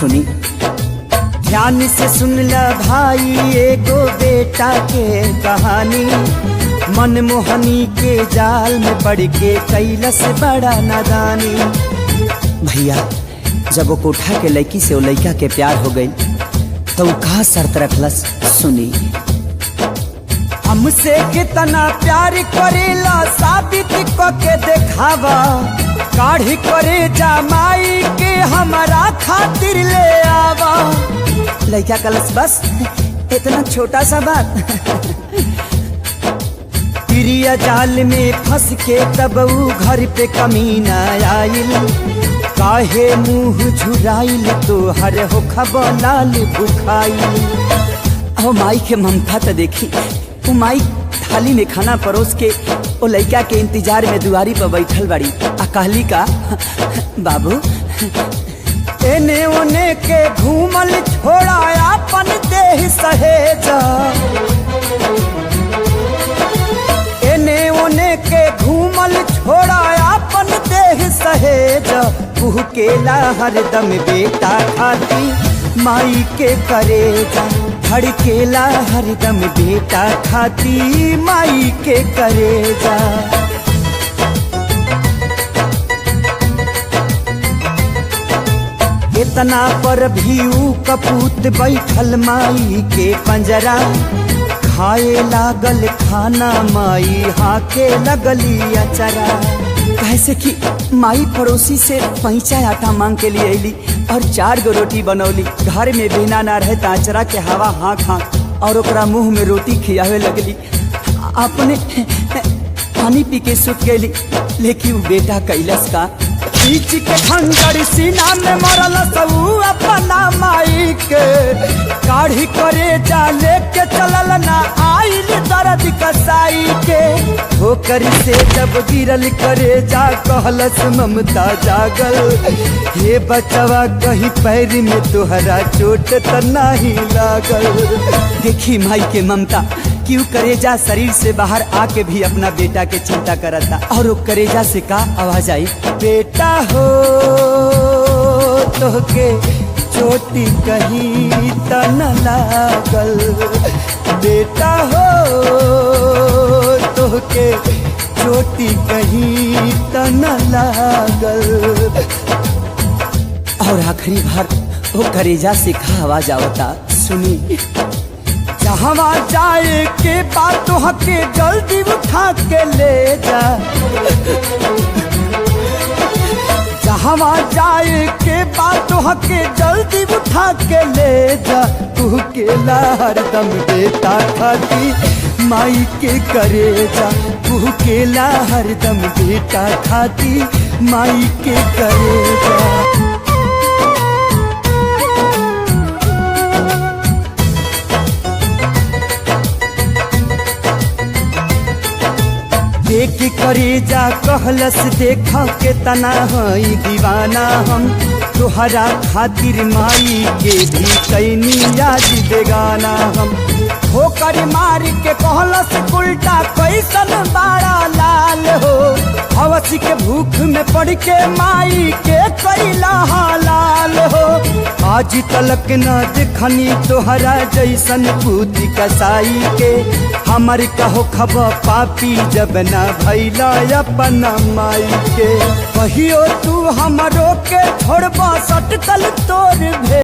सुनी ध्यान से सुन ला भाई एगो बेटा के कहानी। मनमोहनी के जाल में पड़ के कैलस बड़ा नादानी। भैया जब वो कोठा के लड़की से वो लड़का के प्यार हो गई तो वो कहा शर्त रखलस, सुनी हमसे कितना प्यार करेला साबित के देखावा। काढ़ी करे जमाई के हमारा खातिर ले आवा। लड़का कलस बस इतना छोटा सा बात। प्रिया जाल में फंस के तब ऊ घर पे कमीना आइल। काहे मुंह झुराइल तो हर हो खबर लाल बुखाइल। ओ माई के ममता तो देखी, वो माई थाली में खाना परोस के ओ लड़का के इंतजार में दुआरी पर बैठल बड़ी। आ कहली का बाबू एने ओने के घूमल छोड़ा अपन देह सहेजा। एने ओने के घूमल छोड़ा अपन देह सहेजा। केला हरदम बेटा खाती माई के करेजा। धड़केला हरदम बेटा खाती माई के करेजा। इतना पर भी ऊ कपूत बैठल माई के पंजरा। खाए लागल खाना माई हाके लगली अचरा। कैसे कि माई पड़ोसी से पैंचा आटा मांग के लिए अली और 4 गो रोटी बनौली। घर में बिना ना रहे ताचरा के हवा हाँक हाँक और ओकरा मुंह में रोटी खियावे लगली। अपने पानी पी के सुत गई। लेकिन वो बेटा कैलस का खींच के खंजर सीना में मरल सबू अपना माई के। काढ़ी करे जा लेके चलल ना आइल दर्द कसाई के। होकर से जब गिरल करे जा कहलस ममता जागल। हे बचवा कहीं पैर में तोहरा चोट त नहीं लागल। देखी माई के ममता क्यों करेजा शरीर से बाहर आके भी अपना बेटा के चिंता करता। और वो करेजा से का आवाज आई, बेटा हो तो के चोटी कहीं त न लागल। बेटा हो तो के चोटी कहीं त न लागल। और आखिरी बार वो करेजा से का आवाज आवता, सुनी जहाँ जाए के बात हके जल्दी उठा के ले जा। जहाँ जाए के बात हके जल्दी उठा के ले जा। तू केला हरदम बेटा खाती माई के करेजा। तू केला हरदम बेटा खाती माई के करेजा। देख करेजा कहलस देखा के तना हई दीवाना हम। तोहरा खातिर माई के भी कैनी याद बेगाना हम। होकर मार के कहलस उल्टा कैसन बाड़ा लाल हो। हवस के भूख में पड़ के माई के कैला हालाल हो। आज तलक न देखनी तोहरा जैसन पूती कसाई के। हमर कहो खबर पापी जब ना भैला अपना माई के। कहियो तू हमरो के छोड़बा सटकल तोर भे।